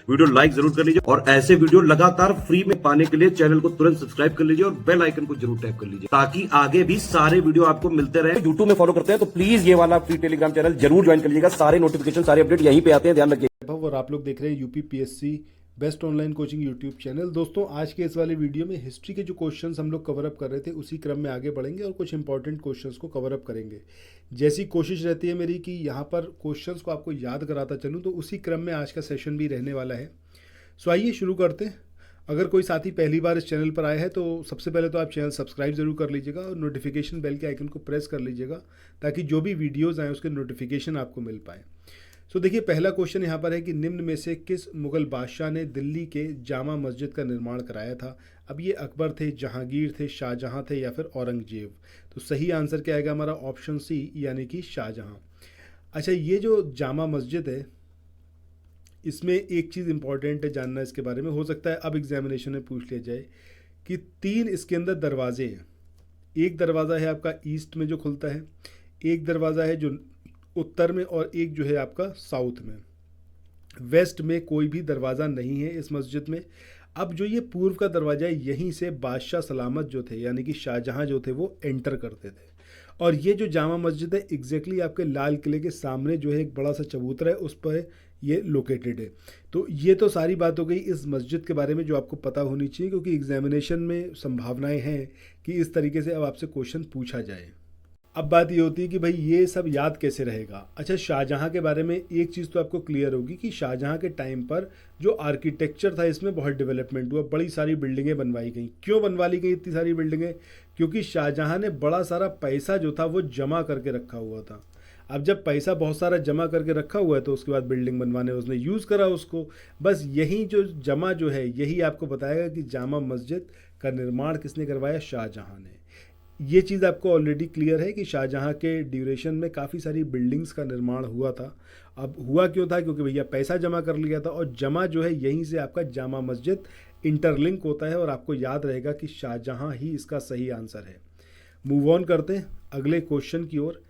Video like जरूर कर लीजिए और ऐसे वीडियो लगातार फ्री में पाने के लिए चैनल को तुरंत सब्सक्राइब कर लीजिए और बेल आइकन को जरूर टैप कर लीजिए ताकि आगे भी सारे वीडियो आपको मिलते रहे। यूट्यूब में फॉलो करते हैं तो प्लीज ये वाला फ्री टेलीग्राम चैनल जरूर ज्वाइन कर लीजिएगा। सारे नोटिफिकेशन सारे अपडेट यहीं पे आते हैं, ध्यान रखिए। और आप लोग देख रहे हैं UP PSC best online coaching YouTube channel. दोस्तों आज के इस वाले वीडियो में हिस्ट्री के जो क्वेश्चंस हम लोग कवर अप कर रहे थे उसी क्रम में आगे बढ़ेंगे और कुछ इंपॉर्टेंट क्वेश्चंस को कवर अप करेंगे। जैसी कोशिश रहती है मेरी कि यहाँ पर क्वेश्चंस को आपको याद कराता चलूँ, तो उसी क्रम में आज का सेशन भी रहने वाला है। सो आइए शुरू करते हैं। अगर कोई साथी पहली बार इस चैनल पर आया है तो सबसे पहले तो आप चैनल सब्सक्राइब जरूर कर लीजिएगा और नोटिफिकेशन बेल के आइकन को प्रेस कर लीजिएगा ताकि जो भी वीडियोज़ आएँ उसके नोटिफिकेशन आपको मिल पाए। सो देखिए पहला क्वेश्चन यहाँ पर है कि निम्न में से किस मुगल बादशाह ने दिल्ली के जामा मस्जिद का निर्माण कराया था। अब ये अकबर थे, जहांगीर थे, शाहजहां थे या फिर औरंगजेब। तो सही आंसर क्या आएगा हमारा ऑप्शन सी यानी कि शाहजहां। अच्छा, ये जो जामा मस्जिद है इसमें एक चीज़ इंपॉर्टेंट है जानना इसके बारे में। हो सकता है अब एग्जामिनेशन में पूछ लिया जाए कि 3 इसके अंदर दरवाजे हैं। एक दरवाज़ा है आपका ईस्ट में जो खुलता है, एक दरवाज़ा है जो उत्तर में, और एक जो है आपका साउथ में। वेस्ट में कोई भी दरवाज़ा नहीं है इस मस्जिद में। अब जो ये पूर्व का दरवाज़ा है यहीं से बादशाह सलामत जो थे यानी कि शाहजहां जो थे वो एंटर करते थे। और ये जो जामा मस्जिद है एग्जैक्टली आपके लाल किले के सामने जो है एक बड़ा सा चबूतरा है उस पर ये लोकेटेड है। तो ये तो सारी बात हो गई इस मस्जिद के बारे में जो आपको पता होनी चाहिए, क्योंकि एग्जामिनेशन में संभावनाएं हैं कि इस तरीके से अब आपसे क्वेश्चन पूछा जाए। अब बात ये होती है कि भाई ये सब याद कैसे रहेगा। अच्छा, शाहजहां के बारे में एक चीज़ तो आपको क्लियर होगी कि शाहजहां के टाइम पर जो आर्किटेक्चर था इसमें बहुत डेवलपमेंट हुआ, बड़ी सारी बिल्डिंगें बनवाई गई। क्यों बनवा ली गई इतनी सारी बिल्डिंगें? क्योंकि शाहजहां ने बड़ा सारा पैसा जो था वो जमा करके रखा हुआ था। अब जब पैसा बहुत सारा जमा करके रखा हुआ है तो उसके बाद बिल्डिंग बनवाने उसने यूज़ करा उसको। बस यही जो जमा जो है यही आपको बताएगा कि जामा मस्जिद का निर्माण किसने करवाया, शाहजहां ने। ये चीज़ आपको ऑलरेडी क्लियर है कि शाहजहां के ड्यूरेशन में काफ़ी सारी बिल्डिंग्स का निर्माण हुआ था। अब हुआ क्यों था? क्योंकि भैया पैसा जमा कर लिया था, और जमा जो है यहीं से आपका जामा मस्जिद इंटरलिंक होता है और आपको याद रहेगा कि शाहजहां ही इसका सही आंसर है। मूव ऑन करते हैं अगले क्वेश्चन की ओर।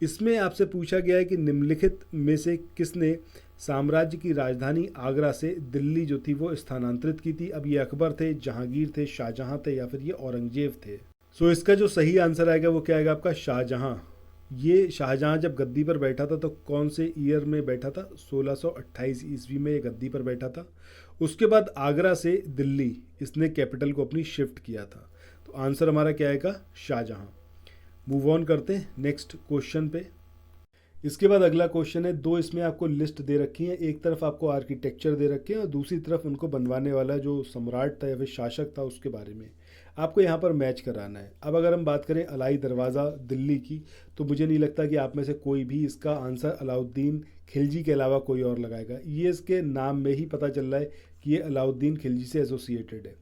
इसमें आपसे पूछा गया है कि निम्नलिखित में से किसने साम्राज्य की राजधानी आगरा से दिल्ली जो थी वो स्थानांतरित की थी। अब ये अकबर थे, जहांगीर थे, शाहजहां थे या फिर ये औरंगजेब थे। सो इसका जो सही आंसर आएगा वो क्या आएगा आपका, शाहजहां। ये शाहजहां जब गद्दी पर बैठा था तो कौन से ईयर में बैठा था? 1628 ईस्वी में ये गद्दी पर बैठा था। उसके बाद आगरा से दिल्ली इसने कैपिटल को अपनी शिफ्ट किया था। तो आंसर हमारा क्या आएगा, शाहजहां। मूव ऑन करते हैं नेक्स्ट क्वेश्चन पे। इसके बाद अगला क्वेश्चन है, 2 इसमें आपको लिस्ट दे रखी है। एक तरफ आपको आर्किटेक्चर दे रखे हैं और दूसरी तरफ उनको बनवाने वाला जो सम्राट था या फिर शासक था उसके बारे में आपको यहाँ पर मैच कराना है। अब अगर हम बात करें अलाई दरवाज़ा दिल्ली की, तो मुझे नहीं लगता कि आप में से कोई भी इसका आंसर अलाउद्दीन खिलजी के अलावा कोई और लगाएगा। ये इसके नाम में ही पता चल रहा है कि ये अलाउद्दीन खिलजी से एसोसिएटेड है।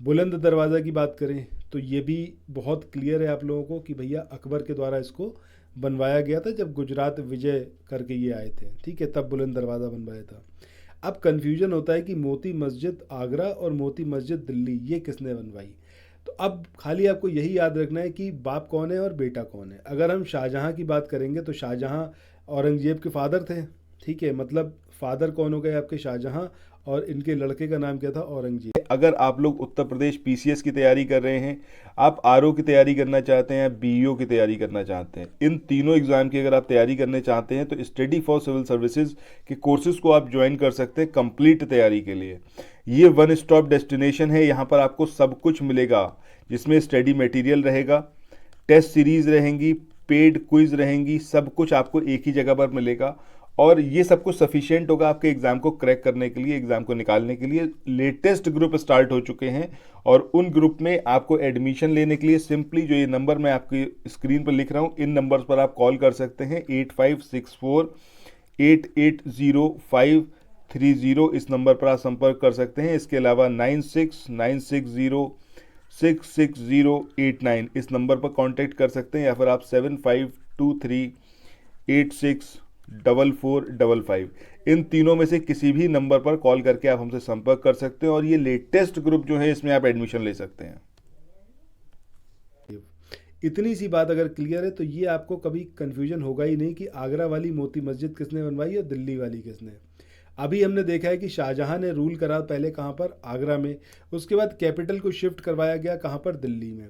बुलंद दरवाज़ा की बात करें तो ये भी बहुत क्लियर है आप लोगों को कि भैया अकबर के द्वारा इसको बनवाया गया था जब गुजरात विजय करके ये आए थे, ठीक है, तब बुलंद दरवाज़ा बनवाया था। अब कन्फ्यूजन होता है कि मोती मस्जिद आगरा और मोती मस्जिद दिल्ली ये किसने बनवाई। तो अब खाली आपको यही याद रखना है कि बाप कौन है और बेटा कौन है। अगर हम शाहजहां की बात करेंगे तो शाहजहां औरंगजेब के फादर थे, ठीक है, मतलब फादर कौन हो गए आपके, शाहजहां, और इनके लड़के का नाम क्या था, औरंगजेब। अगर आप लोग उत्तर प्रदेश पीसीएस की तैयारी कर रहे हैं, आप आरओ की तैयारी करना चाहते हैं, बीईओ की तैयारी करना चाहते हैं, इन तीनों एग्जाम की अगर आप तैयारी करने चाहते हैं तो स्टडी फॉर सिविल सर्विसेज के कोर्सेज को आप ज्वाइन कर सकते हैं कंप्लीट तैयारी के लिए। ये वन स्टॉप डेस्टिनेशन है, यहाँ पर आपको सब कुछ मिलेगा जिसमें स्टडी मटेरियल रहेगा, टेस्ट सीरीज रहेंगी, पेड क्विज रहेंगी, सब कुछ आपको एक ही जगह पर मिलेगा। और ये सब कुछ सफिशिएंट होगा आपके एग्जाम को क्रैक करने के लिए, एग्जाम को निकालने के लिए। लेटेस्ट ग्रुप स्टार्ट हो चुके हैं और उन ग्रुप में आपको एडमिशन लेने के लिए सिंपली जो ये नंबर मैं आपकी स्क्रीन पर लिख रहा हूँ इन नंबर्स पर आप कॉल कर सकते हैं। 8564880530 इस नंबर पर आप संपर्क कर सकते हैं। इसके अलावा 9696066089 इस नंबर पर कांटेक्ट कर सकते हैं, या फिर आप 7523864455 इन तीनों में से किसी भी नंबर पर कॉल करके आप हमसे संपर्क कर सकते हैं और ये लेटेस्ट ग्रुप जो है इसमें आप एडमिशन ले सकते हैं। इतनी सी बात अगर क्लियर है तो ये आपको कभी कंफ्यूजन होगा ही नहीं कि आगरा वाली मोती मस्जिद किसने बनवाई और दिल्ली वाली किसने। अभी हमने देखा है कि शाहजहां ने रूल करा पहले कहाँ पर, आगरा में, उसके बाद कैपिटल को शिफ्ट करवाया गया कहाँ पर, दिल्ली में।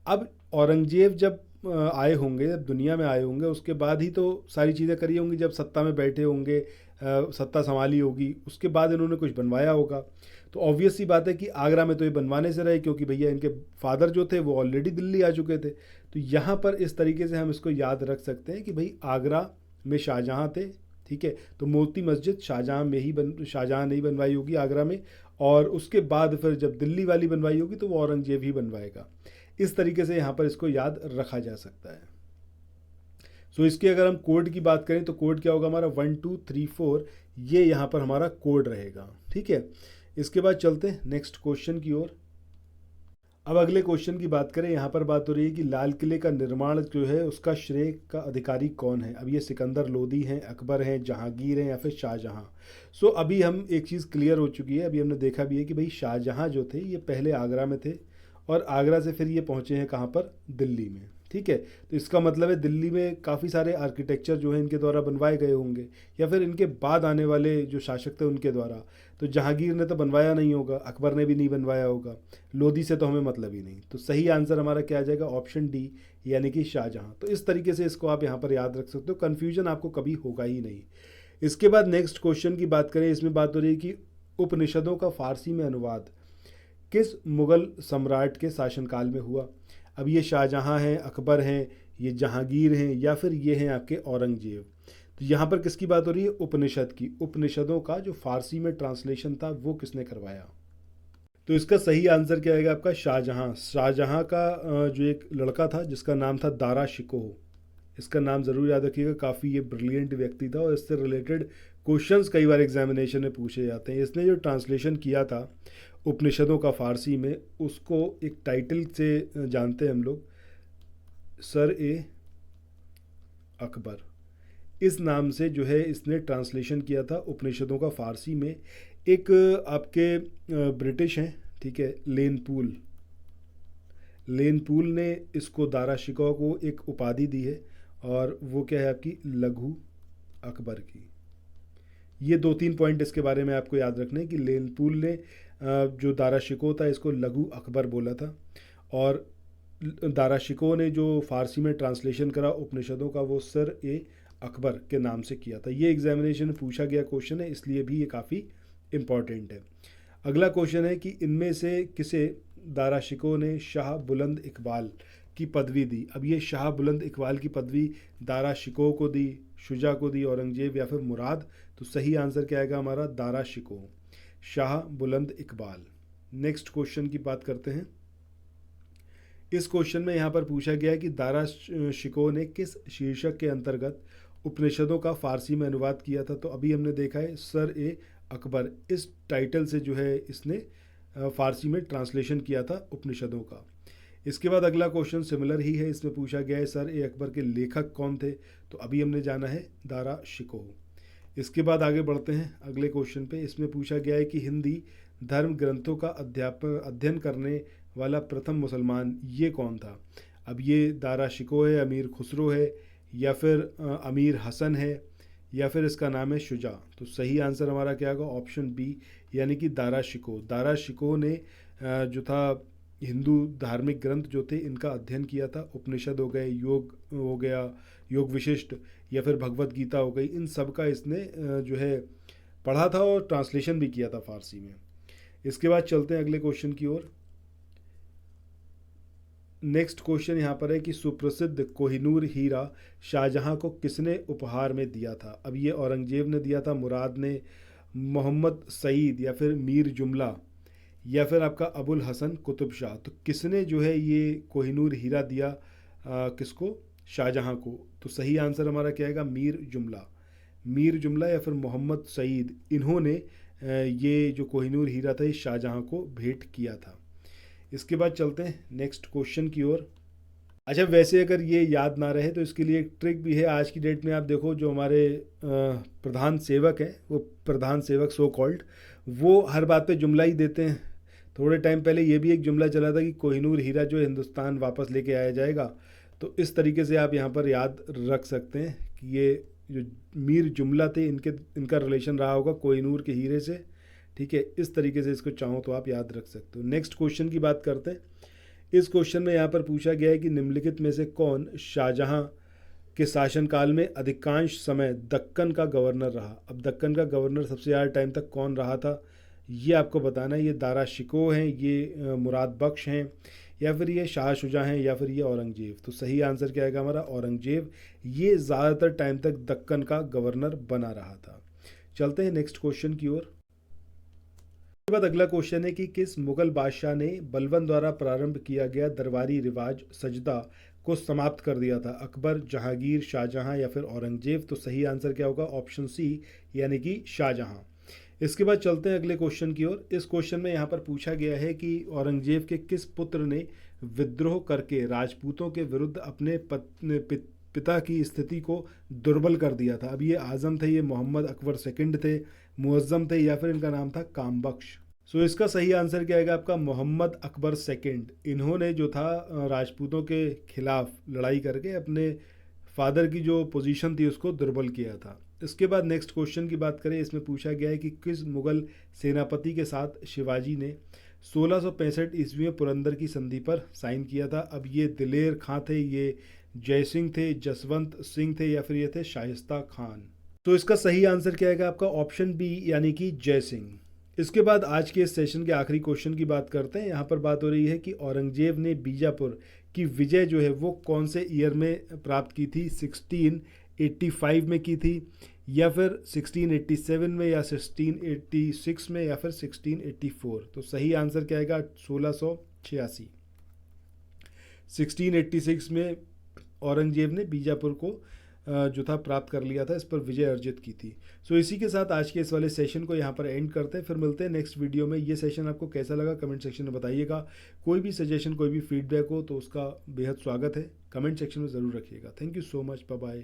अब औरंगजेब जब आए होंगे, जब दुनिया में आए होंगे, उसके बाद ही तो सारी चीज़ें करी होंगी, जब सत्ता में बैठे होंगे, सत्ता संभाली होगी, उसके बाद इन्होंने कुछ बनवाया होगा। तो ऑब्वियस सी बात है कि आगरा में तो ये बनवाने से रहे, क्योंकि भैया इनके फादर जो थे वो ऑलरेडी दिल्ली आ चुके थे। तो यहाँ पर इस तरीके से हम इसको याद रख सकते हैं कि भाई आगरा में शाहजहां थे, ठीक है, तो मोती मस्जिद शाहजहां ने ही बनवाई होगी आगरा में, और उसके बाद फिर जब दिल्ली वाली बनवाई होगी तो वो औरंगजेब ही बनवाएगा। इस तरीके से यहाँ पर इसको याद रखा जा सकता है। सो इसके अगर हम कोड की बात करें तो कोड क्या होगा हमारा, 1 2 3 4, ये यहाँ पर हमारा कोड रहेगा, ठीक है। इसके बाद चलते हैं नेक्स्ट क्वेश्चन की ओर। अब अगले क्वेश्चन की बात करें, यहाँ पर बात हो रही है कि लाल किले का निर्माण जो है उसका श्रेय का अधिकारी कौन है। अब ये सिकंदर लोदी हैं, अकबर हैं, जहांगीर हैं, या फिर शाहजहां। सो अभी हम एक चीज़ क्लियर हो चुकी है, अभी हमने देखा भी है कि भाई शाहजहां जो थे ये पहले आगरा में थे, और आगरा से फिर ये पहुँचे हैं कहाँ पर, दिल्ली में, ठीक है। तो इसका मतलब है दिल्ली में काफ़ी सारे आर्किटेक्चर जो है इनके द्वारा बनवाए गए होंगे, या फिर इनके बाद आने वाले जो शासक थे उनके द्वारा। तो जहांगीर ने तो बनवाया नहीं होगा, अकबर ने भी नहीं बनवाया होगा, लोधी से तो हमें मतलब ही नहीं। तो सही आंसर हमारा क्या आ जाएगा, ऑप्शन डी, यानी कि शाहजहां। तो इस तरीके से इसको आप यहाँ पर याद रख सकते हो, कन्फ्यूजन आपको कभी होगा ही नहीं। इसके बाद नेक्स्ट क्वेश्चन की बात करें, इसमें बात हो रही है कि उपनिषदों का फारसी में अनुवाद किस मुगल सम्राट के शासनकाल में हुआ। अब ये शाहजहां हैं, अकबर हैं, ये जहांगीर हैं, या फिर ये हैं आपके औरंगजेब। तो यहाँ पर किसकी बात हो रही है, उपनिषद की। उपनिषदों का जो फारसी में ट्रांसलेशन था वो किसने करवाया। तो इसका सही आंसर क्या आएगा आपका, शाहजहां। शाहजहां का जो एक लड़का था जिसका नाम था दारा शिकोह, इसका नाम ज़रूर याद रखिएगा, काफ़ी ये ब्रिलियंट व्यक्ति था, और इससे रिलेटेड क्वेश्चंस कई बार एग्जामिनेशन में पूछे जाते हैं। इसने जो ट्रांसलेशन किया था उपनिषदों का फारसी में, उसको एक टाइटल से जानते हैं हम लोग, सर ए अकबर, इस नाम से जो है इसने ट्रांसलेशन किया था उपनिषदों का फारसी में। एक आपके ब्रिटिश हैं, ठीक है, लेन पूल ने इसको दारा शिकोह को एक उपाधि दी है, और वो क्या है आपकी, लघु अकबर की। ये 2-3 पॉइंट इसके बारे में आपको याद रखने कि लेन पूल ने जो दारा शिकोह था इसको लघु अकबर बोला था, और दारा शिकोह ने जो फारसी में ट्रांसलेशन करा उपनिषदों का वो सर ए अकबर के नाम से किया था। ये एग्जामिनेशन में पूछा गया क्वेश्चन है, इसलिए भी ये काफ़ी इम्पॉर्टेंट है। अगला क्वेश्चन है कि इनमें से किसे दारा शिकोह ने शाह बुलंद इकबाल की पदवी दी। अब ये शाह बुलंद इकबाल की पदवी दारा शिकोह को दी, शुजा को दी, औरंगजेब, या फिर मुराद। तो सही आंसर क्या आएगा हमारा, दारा शिकोह, शाह बुलंद इकबाल। नेक्स्ट क्वेश्चन की बात करते हैं। इस क्वेश्चन में यहाँ पर पूछा गया है कि दारा शिकोह ने किस शीर्षक के अंतर्गत उपनिषदों का फारसी में अनुवाद किया था। तो अभी हमने देखा है सर ए अकबर, इस टाइटल से जो है इसने फारसी में ट्रांसलेशन किया था उपनिषदों का। इसके बाद अगला क्वेश्चन सिमिलर ही है, इसमें पूछा गया है सर ए अकबर के लेखक कौन थे। तो अभी हमने जाना है दारा शिकोह। इसके बाद आगे बढ़ते हैं अगले क्वेश्चन पे। इसमें पूछा गया है कि हिंदी धर्म ग्रंथों का अध्ययन करने वाला प्रथम मुसलमान ये कौन था। अब ये दारा शिकोह है, अमीर खुसरो है, या फिर अमीर हसन है, या फिर इसका नाम है शुजा। तो सही आंसर हमारा क्या होगा, ऑप्शन बी, यानी कि दारा शिकोह। दारा शिकोह ने जो था हिंदू धार्मिक ग्रंथ जो थे इनका अध्ययन किया था। उपनिषद हो गए, योग हो गया, योग विशिष्ट, या फिर भगवत गीता हो गई, इन सब का इसने जो है पढ़ा था और ट्रांसलेशन भी किया था फारसी में। इसके बाद चलते हैं अगले क्वेश्चन की ओर। नेक्स्ट क्वेश्चन यहाँ पर है कि सुप्रसिद्ध कोहिनूर हीरा शाहजहां को किसने उपहार में दिया था। अब ये औरंगजेब ने दिया था, मुराद ने, मोहम्मद सईद, या फिर मीर जुमला, या फिर आपका अबुल हसन कुतुब शाह। तो किसने जो है ये कोहिनूर हीरा दिया किसको, शाहजहां को। तो सही आंसर हमारा क्या आएगा, मीर जुमला या फिर मोहम्मद सईद, इन्होंने ये जो कोहिनूर हीरा था ये शाहजहां को भेंट किया था। इसके बाद चलते हैं नेक्स्ट क्वेश्चन की ओर। अच्छा, वैसे अगर ये याद ना रहे तो इसके लिए एक ट्रिक भी है। आज की डेट में आप देखो जो हमारे प्रधान सेवक हैं, वो प्रधान सेवक सो कॉल्ड, वो हर बात पे जुमला ही देते हैं। थोड़े टाइम पहले ये भी एक जुमला चला था कि कोहिनूर हीरा जो हिंदुस्तान वापस लेके आया जाएगा। तो इस तरीके से आप यहाँ पर याद रख सकते हैं कि ये जो मीर जुमला थे इनका रिलेशन रहा होगा कोहिनूर के हीरे से। ठीक है, इस तरीके से इसको चाहो तो आप याद रख सकते हो। नेक्स्ट क्वेश्चन की बात करते हैं। इस क्वेश्चन में यहाँ पर पूछा गया है कि निम्नलिखित में से कौन शाहजहां के शासनकाल में अधिकांश समय दक्कन का गवर्नर रहा। अब दक्कन का गवर्नर सबसे ज़्यादा टाइम तक कौन रहा था ये आपको बताना है। ये दारा शिकोह हैं, ये मुराद बख्श हैं, या फिर ये शाह शुजा हैं, या फिर ये औरंगजेब। तो सही आंसर क्या आएगा हमारा औरंगजेब। ये ज़्यादातर टाइम तक दक्कन का गवर्नर बना रहा था। चलते हैं नेक्स्ट क्वेश्चन की ओर। उसके बाद अगला क्वेश्चन है कि किस मुगल बादशाह ने बलबन द्वारा प्रारंभ किया गया दरबारी रिवाज सजदा को समाप्त कर दिया था। अकबर, जहांगीर, शाहजहां या फिर औरंगजेब। तो सही आंसर क्या होगा ऑप्शन सी यानी कि शाहजहां। इसके बाद चलते हैं अगले क्वेश्चन की ओर। इस क्वेश्चन में यहाँ पर पूछा गया है कि औरंगजेब के किस पुत्र ने विद्रोह करके राजपूतों के विरुद्ध अपने पिता की स्थिति को दुर्बल कर दिया था। अब ये आजम थे, ये मोहम्मद अकबर सेकंड थे, मुअज्जम थे, या फिर इनका नाम था कामबख्श। सो इसका सही आंसर क्या आएगा आपका मोहम्मद अकबर सेकंड। इन्होंने जो था राजपूतों के खिलाफ लड़ाई करके अपने फादर की जो पोजीशन थी उसको दुर्बल किया था। इसके बाद नेक्स्ट क्वेश्चन की बात करें। इसमें पूछा गया है कि किस मुगल सेनापति के साथ शिवाजी ने 1665 ईस्वी में पुरंदर की संधि पर साइन किया था। अब ये दिलेर खां थे, ये जय सिंह थे, जसवंत सिंह थे, या फिर ये थे शाइस्ता खान। तो इसका सही आंसर क्या आएगा आपका ऑप्शन बी यानी कि जय सिंह। इसके बाद आज के इस सेशन के आखिरी क्वेश्चन की बात करते हैं। यहाँ पर बात हो रही है कि औरंगजेब ने बीजापुर की विजय जो है वो कौन से ईयर में प्राप्त की थी। 1685 में की थी, या फिर 1687 में, या 1686 में, या फिर 1684। तो सही आंसर क्या आएगा 1686। 1686 में औरंगजेब ने बीजापुर को जो था प्राप्त कर लिया था, इस पर विजय अर्जित की थी। सो इसी के साथ आज के इस वाले सेशन को यहाँ पर एंड करते हैं। फिर मिलते हैं नेक्स्ट वीडियो में। ये सेशन आपको कैसा लगा कमेंट सेक्शन में बताइएगा। कोई भी सजेशन, कोई भी फीडबैक हो तो उसका बेहद स्वागत है। कमेंट सेक्शन में ज़रूर रखिएगा। Thank you so much, bye bye.